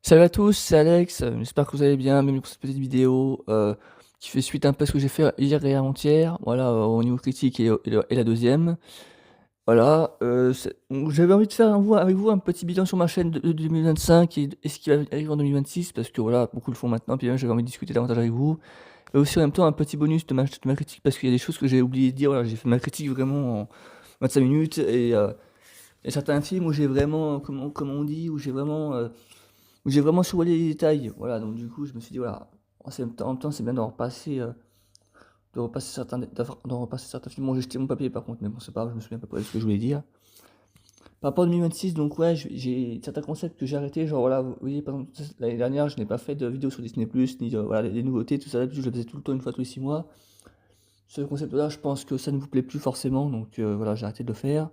Salut à tous, c'est Alex, j'espère que vous allez bien. Bienvenue pour cette petite vidéo, qui fait suite un peu à ce que j'ai fait hier et avant-hier, voilà, au niveau critique et la 2e. Voilà, donc j'avais envie de faire avec vous un petit bilan sur ma chaîne de 2025 et ce qui va arriver en 2026 parce que voilà, beaucoup le font maintenant, puis même j'avais envie de discuter davantage avec vous. Et aussi en même temps un petit bonus de ma critique parce qu'il y a des choses que j'ai oublié de dire, voilà, j'ai fait ma critique vraiment en 25 minutes et certains films où j'ai vraiment, comment on dit? Où j'ai vraiment survolé les détails, voilà, donc du coup, je me suis dit, voilà, en même temps, c'est bien d'en repasser certains films. Bon, j'ai jeté mon papier par contre, mais bon, c'est pas grave, je me souviens pas de ce que je voulais dire. Par rapport à 2026, donc ouais, j'ai certains concepts que j'ai arrêtés, genre voilà, vous voyez, par exemple, l'année dernière, je n'ai pas fait de vidéo sur Disney+, ni voilà, les nouveautés, tout ça, d'habitude, je le faisais tout le temps, une fois tous les 6 mois. Ce concept-là, je pense que ça ne vous plaît plus forcément, donc voilà, j'ai arrêté de le faire.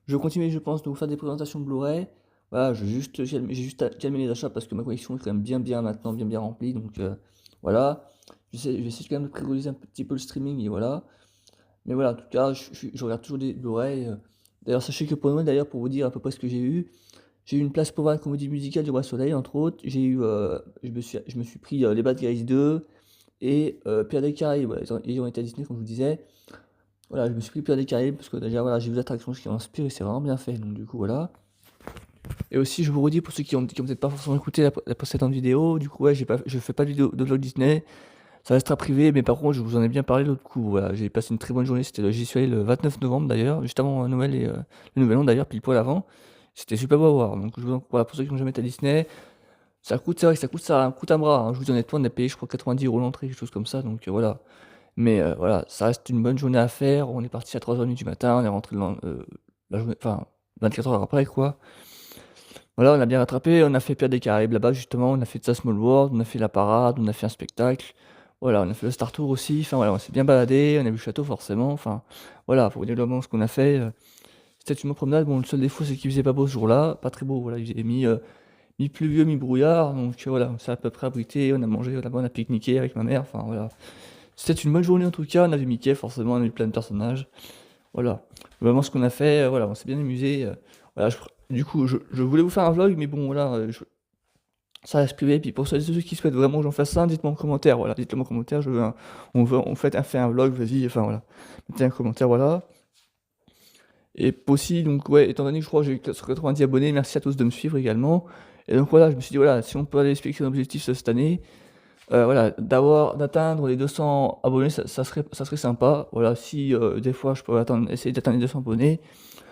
Je vais continuer, je pense, de vous faire des présentations Blu-ray. Voilà, j'ai juste à calmer les achats parce que ma collection est quand même bien maintenant, bien remplie. Donc voilà, je vais essayer quand même de prioriser un petit peu le streaming et voilà. Mais voilà, en tout cas, je regarde toujours des Blu-ray. D'ailleurs, sachez que pour Noël, d'ailleurs, pour vous dire à peu près ce que j'ai eu une place pour voir la comédie musicale du Roi Soleil, entre autres. Je me suis pris Les Bad Guys 2 et Pierre des Caraïbes. Voilà, ils ont été à Disney, comme je vous disais. Voilà, je me suis pris Pierre des Caraïbes parce que déjà, voilà, j'ai vu l'attraction qui m'inspire et c'est vraiment bien fait. Donc, du coup, voilà. Et aussi, je vous redis pour ceux qui ont peut-être pas forcément écouté la précédente vidéo, du coup, ouais, je fais pas de vidéo de vlog Disney. Ça restera privé, mais par contre, je vous en ai bien parlé l'autre coup. Voilà, j'ai passé une très bonne journée. J'y suis allé le 29 novembre d'ailleurs, juste avant Noël et le Nouvel An d'ailleurs, pile poil avant. C'était super beau à voir. Donc, voilà, pour ceux qui n'ont jamais été à Disney, c'est vrai que ça coûte un bras, hein. Je vous dis honnêtement, on a payé, je crois, 90 € l'entrée, quelque chose comme ça. Donc, voilà. Mais voilà, ça reste une bonne journée à faire. On est parti à 3h30 du matin, on est rentré la journée, enfin, 24 heures après, quoi. Voilà, on a bien rattrapé, on a fait Pierre des Caraïbes là-bas justement, on a fait The Small World, on a fait la parade, on a fait un spectacle. Voilà, on a fait le Star Tour aussi, enfin voilà, on s'est bien baladé, on a vu le château forcément, enfin voilà, pour vous dire globalement ce qu'on a fait, c'était une bonne promenade. Bon, le seul défaut, c'est qu'il faisait pas beau ce jour-là, pas très beau, voilà, il faisait mi-pluvieux, mi-brouillard, donc voilà, on s'est à peu près abrité, on a mangé là-bas, on a pique-niqué avec ma mère, enfin voilà. C'était une bonne journée en tout cas, on a vu Mickey forcément, on a vu plein de personnages. Voilà, vraiment ce qu'on a fait, voilà, on s'est bien amusé, voilà, du coup, je voulais vous faire un vlog, mais bon, voilà, ça reste privé. Puis pour ceux qui souhaitent vraiment que j'en fasse un, dites-moi en commentaire, voilà, dites-le moi en commentaire, on fait un vlog, vas-y, enfin voilà, mettez un commentaire, voilà. Et aussi, donc ouais, étant donné que je crois que j'ai 90 abonnés, merci à tous de me suivre également. Et donc voilà, je me suis dit, voilà, si on peut aller respecter un objectif cette année, voilà, d'atteindre les 200 abonnés, ça serait sympa. Voilà, si des fois je peux essayer d'atteindre les 200 abonnés,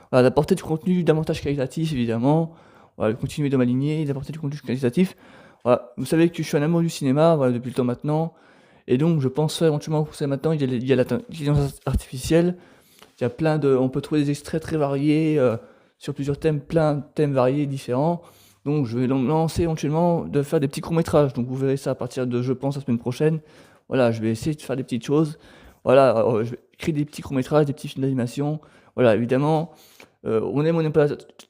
voilà, d'apporter du contenu davantage qualitatif évidemment, voilà, de continuer de m'aligner, d'apporter du contenu qualitatif. Voilà, vous savez que je suis un amoureux du cinéma, voilà, depuis le temps maintenant, et donc je pense éventuellement que vous savez maintenant, il y a l'intelligence artificielle, on peut trouver des extraits très variés, sur plusieurs thèmes, plein de thèmes variés, différents. Donc je vais me lancer éventuellement de faire des petits courts-métrages. Donc vous verrez ça à partir de, je pense, la semaine prochaine. Voilà, je vais essayer de faire des petites choses. Voilà, je vais créer des petits courts-métrages, des petits films d'animation. Voilà, évidemment, on n'aime pas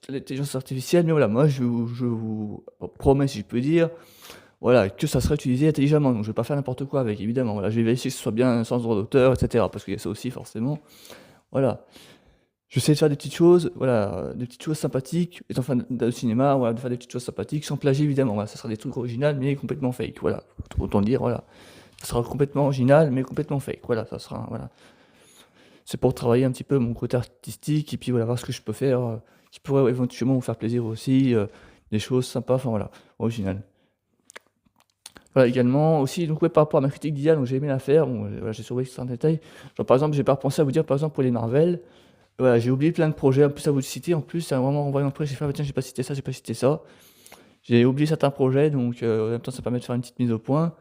l'intelligence artificielle, mais voilà, moi je vous promets, si je peux dire, voilà, que ça sera utilisé intelligemment. Donc je vais pas faire n'importe quoi avec, évidemment. Voilà, je vais vérifier que ce soit bien sans droit d'auteur, etc. Parce qu'il y a ça aussi, forcément. Voilà. J'essaie de faire des petites choses, voilà, des petites choses sympathiques, étant fan de cinéma, voilà, de faire des petites choses sympathiques, sans plagier évidemment, voilà, ça sera des trucs originaux, mais complètement fake, voilà. Autant dire, voilà. Ça sera complètement original, mais complètement fake, voilà, ça sera, voilà. C'est pour travailler un petit peu mon côté artistique, et puis voilà, voir ce que je peux faire, qui pourrait éventuellement vous faire plaisir aussi, des choses sympas, enfin voilà, originales. Voilà, également, aussi, donc ouais, par rapport à ma critique d'IA, donc j'ai aimé la faire, bon, voilà, j'ai surveillé certains détails. Genre par exemple, j'ai pas repensé à vous dire, par exemple, pour les Marvel, voilà, j'ai oublié plein de projets, en plus à vous le citer, en plus, c'est un moment en voyant le projet, j'ai fait: «Ah bah tiens, j'ai pas cité ça, j'ai pas cité ça». J'ai oublié certains projets, donc en même temps, ça permet de faire une petite mise au point.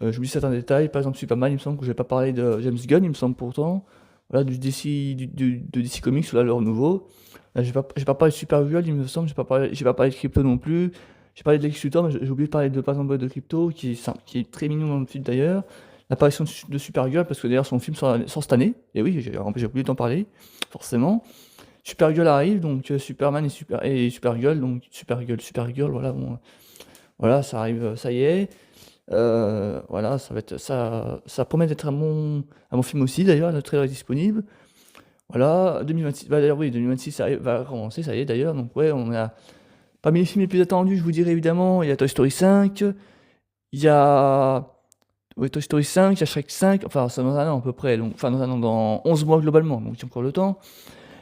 J'oublie certains détails, par exemple Superman, il me semble que j'ai pas parlé de James Gunn, il me semble pourtant. Voilà, de DC Comics, là, leur nouveau. Là, j'ai pas parlé de Supergirl, il me semble, j'ai pas parlé de Crypto non plus. J'ai parlé de Lex Luthor, mais j'ai oublié de parler de, par exemple, de Crypto, qui est très mignon dans le film d'ailleurs. L'apparition de Supergirl, parce que d'ailleurs son film sort cette année, et oui, j'ai oublié d'en parler, forcément. Supergirl arrive, donc Superman et Supergirl, donc Supergirl, voilà, bon, voilà, ça arrive, ça y est. Voilà, ça promet d'être un bon film aussi d'ailleurs, le trailer est disponible. Voilà, 2026, bah d'ailleurs oui, 2026 va commencer, ça y est d'ailleurs, donc ouais, on a Parmi les films les plus attendus, je vous dirais évidemment, il y a Toy Story 5, il y a ouais, Toy Story 5, il y a Shrek 5, enfin, c'est dans un an à peu près, donc enfin dans un an, dans 11 mois globalement, donc il y a encore le temps.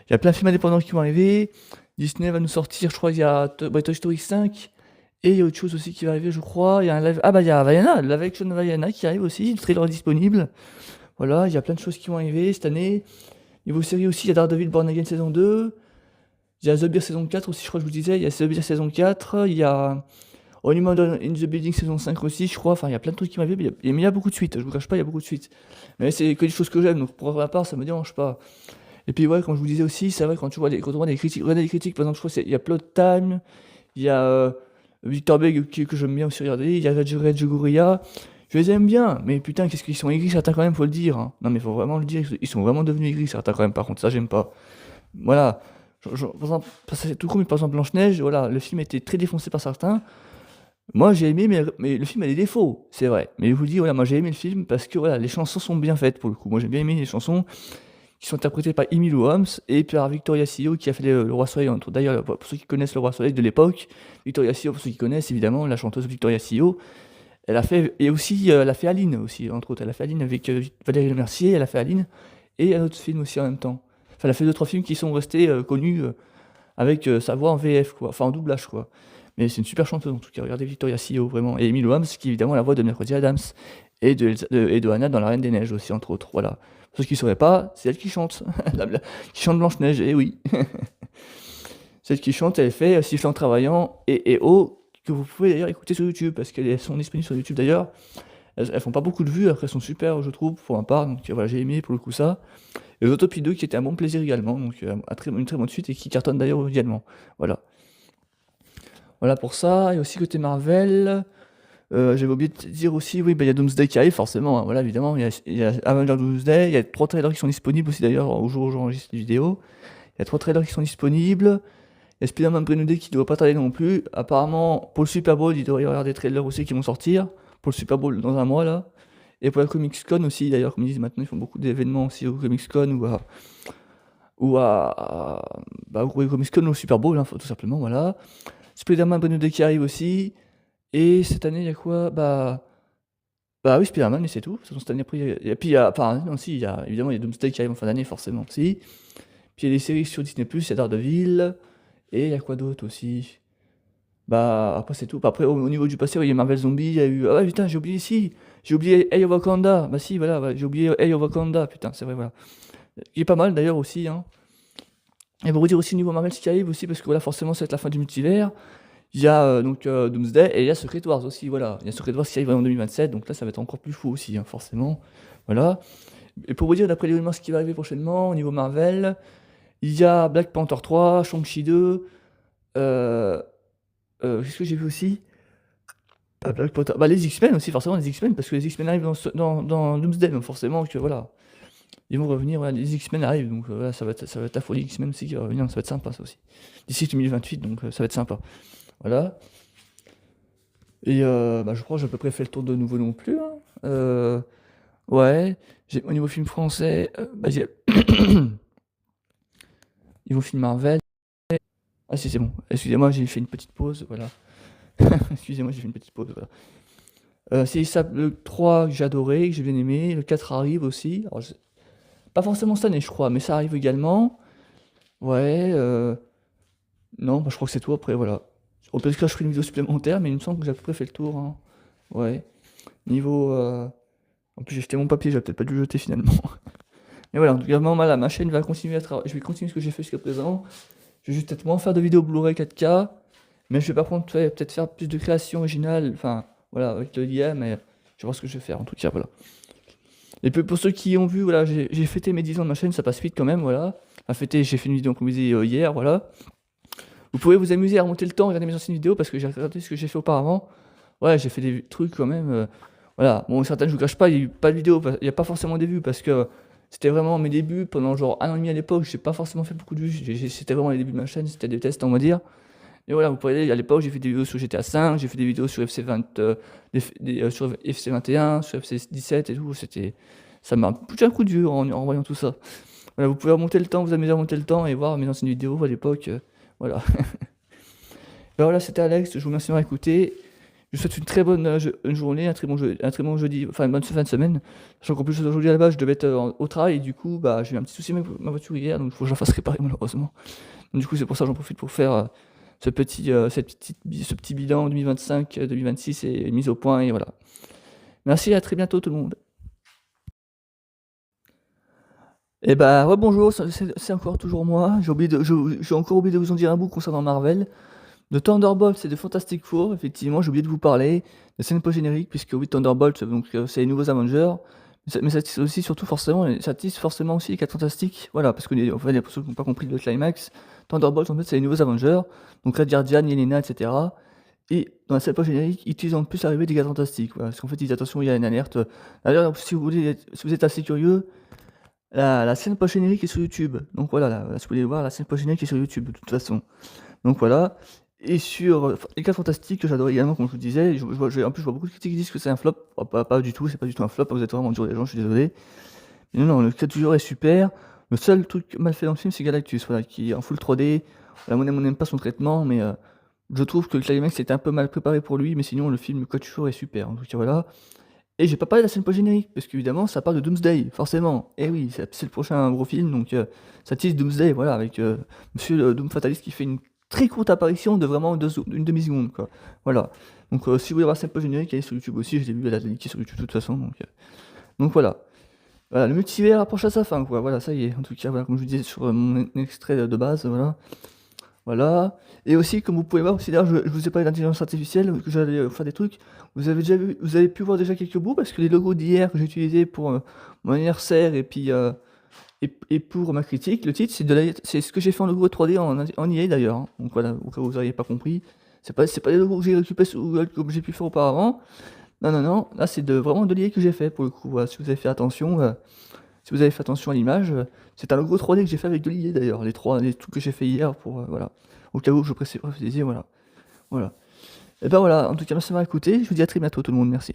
Il y a plein de films indépendants qui vont arriver. Disney va nous sortir, je crois, il y a Toy Story 5, et il y a autre chose aussi qui va arriver, je crois. Il y a un live... Ah bah il y a Vaiana, le live action de Vaiana qui arrive aussi, le trailer est disponible. Voilà, il y a plein de choses qui vont arriver cette année. Niveau série aussi, il y a Daredevil Born Again saison 2. Il y a The Bear saison 4 aussi, je crois que je vous disais. Il y a The Bear saison 4. Il y a Only Murder in the Building saison 5 aussi, je crois. Enfin, il y a plein de trucs qui m'arrivent. Mais il y a beaucoup de suites. Je vous cache pas, il y a beaucoup de suites. Mais c'est que des choses que j'aime. Donc pour ma part, ça me dérange pas. Et puis ouais, comme je vous disais aussi, c'est vrai quand tu vois quand on voit des critiques, regardez les critiques, par exemple, je crois qu'il y a Plot Time, il y a Victor Beg que j'aime bien aussi regarder, il y a Reg Gouria. Je les aime bien, mais putain, qu'est-ce qu'ils sont aigris certains quand même, faut le dire. Hein. Non mais faut vraiment le dire, ils sont vraiment devenus aigris certains quand même, par contre, ça j'aime pas. Voilà. Par exemple, c'est tout con, mais par exemple Blanche-Neige, voilà, le film était très défoncé par certains. Moi j'ai aimé, mais le film a des défauts, c'est vrai. Mais je vous dis, voilà, moi j'ai aimé le film parce que voilà, les chansons sont bien faites pour le coup. Moi j'ai bien aimé les chansons qui sont interprétées par Emmylou Holmes et par Victoria Sio qui a fait le Roi Soleil. D'ailleurs, pour ceux qui connaissent le Roi Soleil de l'époque, Victoria Sio, pour ceux qui connaissent évidemment, la chanteuse Victoria Sio, elle a fait, et aussi, elle a fait Aline aussi, entre autres. Elle a fait Aline avec Valérie Lemercier, elle a fait Aline, et un autre film aussi en même temps. Enfin, elle a fait 2-3 films qui sont restés connus avec sa voix en VF, quoi, enfin en doublage, quoi. Mais c'est une super chanteuse en tout cas, regardez Victoria Sio, vraiment. Et Emmylou Holmes, qui est évidemment la voix de Mercredi Adams, et de Anna dans La Reine des Neiges aussi, entre autres, voilà. Pour ceux qui ne sauraient pas, c'est elle qui chante, qui chante Blanche-Neige, et oui. Celle qui chante, elle fait Sifflant en travaillant et Oh, que vous pouvez d'ailleurs écouter sur YouTube, parce qu'elles sont disponibles sur YouTube d'ailleurs. Elles font pas beaucoup de vues, après elles sont super, je trouve, pour ma part, donc voilà, j'ai aimé pour le coup ça. Et Zootopie 2 qui était un bon plaisir également, donc une très bonne suite et qui cartonne d'ailleurs également. Voilà. Voilà pour ça, et aussi côté Marvel, j'avais oublié de dire aussi, oui, bah, il y a Doomsday qui arrive forcément, hein, voilà, évidemment, il y a Avenger Doomsday, il y a 3 trailers qui sont disponibles aussi d'ailleurs, au jour où j'enregistre les vidéos. Il y a 3 trailers qui sont disponibles. Il y a Spider-Man Brand New Day qui ne doit pas tarder non plus. Apparemment, pour le Super Bowl, il devrait y avoir des trailers aussi qui vont sortir. Pour le Super Bowl dans un mois là. Et pour la Comic Con aussi, d'ailleurs, comme ils disent maintenant, ils font beaucoup d'événements aussi au Comic Con bah, au Comic Con ou au Super Bowl, hein, tout simplement, voilà. Spider-Man Brand New Day qui arrive aussi. Et cette année, il y a quoi? Bah oui, Spider-Man, mais c'est tout. De toute façon, cette année, après, et puis, enfin, non, si, évidemment, il y a Doomsday qui arrive en fin d'année, forcément, si. Puis il y a des séries sur Disney+, il y a Daredevil. Et il y a quoi d'autre aussi? Bah, après, c'est tout. Après, au niveau du passé, ouais, il y a Marvel Zombie, il y a eu. Ah ouais, putain, j'ai oublié ici. J'ai oublié Hey of Wakanda. Bah, si, voilà, ouais, j'ai oublié Hey of Wakanda. Putain, c'est vrai, voilà. Il est pas mal d'ailleurs aussi, hein. Et pour vous dire aussi, au niveau Marvel, ce qui arrive aussi, parce que voilà, forcément, c'est la fin du multivers. Il y a donc Doomsday et il y a Secret Wars aussi, voilà. Il y a Secret Wars qui arrive en 2027, donc là, ça va être encore plus fou aussi, hein, forcément. Voilà. Et pour vous dire, d'après les rumeurs, ce qui va arriver prochainement, au niveau Marvel, il y a Black Panther 3, Shang-Chi 2, euh, qu'est-ce que j'ai vu aussi? Black Panther. Bah, les X-Men aussi, forcément, les X-Men, parce que les X-Men arrivent dans Doomsday, donc forcément que voilà. Ils vont revenir, voilà, les X-Men arrivent, donc voilà, ça va être la folie X-Men aussi qui va revenir, ça va être sympa ça aussi. D'ici 2028, donc ça va être sympa. Voilà. Et bah, je crois que j'ai à peu près fait le tour de nouveau non plus. Hein. Ouais, au niveau film français, bah, j'ai. Niveau film Marvel. Ah si, c'est bon. Excusez-moi, j'ai fait une petite pause, voilà. Excusez-moi, j'ai fait une petite pause, voilà. C'est ça, le 3 que j'ai adoré, que j'ai bien aimé. Le 4 arrive aussi. Alors, pas forcément cette année, je crois, mais ça arrive également. Ouais, non, bah, je crois que c'est tout après, voilà. Peut-être que je ferai une vidéo supplémentaire, mais il me semble que j'ai à peu près fait le tour. Hein. Ouais. Niveau. En plus, j'ai jeté mon papier, j'aurais peut-être pas dû le jeter finalement. Mais voilà, en tout cas, voilà, ma chaîne va continuer à travailler. Je vais continuer ce que j'ai fait jusqu'à présent. Je vais juste peut-être moins faire de vidéos Blu-ray 4K. Mais je vais par contre peut-être faire plus de création originale. Enfin, voilà, avec le lien, mais je vais voir ce que je vais faire en tout cas, voilà. Et puis pour ceux qui ont vu, voilà, j'ai fêté mes 10 ans de ma chaîne, ça passe vite quand même, voilà. J'ai fait une vidéo comme vous disiez hier, voilà. Vous pouvez vous amuser à remonter le temps, regarder mes anciennes vidéos parce que j'ai regardé ce que j'ai fait auparavant. Ouais, j'ai fait des trucs quand même. Voilà, bon, certaines, je vous cache pas, il n'y a eu pas de vidéo, il n'y a pas forcément des vues parce que c'était vraiment mes débuts. Pendant genre un an et demi à l'époque, j'ai pas forcément fait beaucoup de vues. C'était vraiment les débuts de ma chaîne, c'était des tests, on va dire. Et voilà, vous pouvez aller, à l'époque, j'ai fait des vidéos sur GTA 5, j'ai fait des vidéos sur FC20, sur FC21, sur FC17 et tout. Ça m'a foutu un coup de vieux en voyant tout ça. Voilà, vous pouvez remonter le temps, vous amuser à remonter le temps et voir mes anciennes vidéos à l'époque. Voilà. Ben voilà, c'était Alex, je vous remercie de m'avoir écouté. Je vous souhaite une très bonne une journée, un très bon jeudi, enfin une bonne fin de semaine. Sachant qu'en plus aujourd'hui à la base je devais être au travail et du coup bah j'ai eu un petit souci avec ma voiture hier, donc il faut que je la fasse réparer malheureusement. Donc, du coup c'est pour ça que j'en profite pour faire ce petit bilan 2025, 2026 et mise au point et voilà. Merci, à très bientôt tout le monde. Et bah ouais bonjour, c'est encore toujours moi. J'ai encore oublié de vous en dire un bout concernant Marvel. De Thunderbolt et de Fantastic Four, effectivement, j'ai oublié de vous parler des scènes post-génériques, puisque oui, Thunderbolt, donc c'est les nouveaux Avengers, mais ça tisse aussi, surtout forcément, ça tisse forcément aussi les 4 Fantastiques, voilà, parce que en fait, pour ceux qui n'ont pas compris le climax, Thunderbolt, en fait, c'est les nouveaux Avengers, donc Red Guardian, Yelena, etc. Et dans la scène post-générique, ils utilisent en plus l'arrivée des 4 Fantastiques, voilà, parce qu'en fait, ils disent attention, il y a une alerte. D'ailleurs, si vous voulez, si vous êtes assez curieux, la scène post-générique est sur YouTube, donc voilà, si vous voulez voir, la scène post-générique est sur YouTube, de toute façon. Donc voilà. Et sur les 4 Fantastiques, que j'adore également, comme je vous disais, en plus, je vois beaucoup de critiques qui disent que c'est un flop. Pas du tout, c'est pas du tout un flop, vous êtes vraiment dur des gens, je suis désolé. Mais non, le 4 du jour est super. Le seul truc mal fait dans le film, c'est Galactus, voilà, qui est en full 3D. Là, on n'aime pas son traitement, mais je trouve que le climax était un peu mal préparé pour lui, mais sinon, le film, le 4 du jour est super. En tout cas, voilà. Et j'ai pas parlé de la scène post-générique, parce qu'évidemment, ça parle de Doomsday, forcément. Et oui, c'est le prochain gros film, donc ça tease Doomsday, voilà, avec Monsieur Doom Fatalist qui fait une très courte apparition de vraiment une demi-seconde, quoi. Voilà. Donc si vous voulez voir la scène post-générique, elle est sur YouTube aussi, je l'ai vu, elle a été sur YouTube de toute façon, donc voilà. Voilà, le multivers approche à sa fin, quoi. Voilà, ça y est. En tout cas, voilà, comme je vous disais sur mon extrait de base, voilà. Voilà. Et aussi, comme vous pouvez voir, aussi d'ailleurs, je vous ai parlé d'intelligence artificielle, que j'allais faire des trucs. Vous avez pu voir déjà quelques bouts, parce que les logos d'hier que j'ai utilisés pour mon anniversaire et puis et pour ma critique, le titre, c'est ce que j'ai fait en logo 3D en IA d'ailleurs, hein. Donc voilà, au cas où vous n'auriez pas compris. C'est pas les logos que j'ai récupérés sur Google comme j'ai pu faire auparavant. Non, non, non, là c'est vraiment de l'IA que j'ai fait pour le coup. Voilà, si vous avez fait attention, si vous avez fait attention à l'image, c'est un logo 3D que j'ai fait avec de l'IA d'ailleurs, les trucs que j'ai fait hier pour voilà. Au cas où je précisais, voilà. Voilà. Et ben voilà, en tout cas merci de m'avoir écouté, je vous dis à très bientôt tout le monde, merci.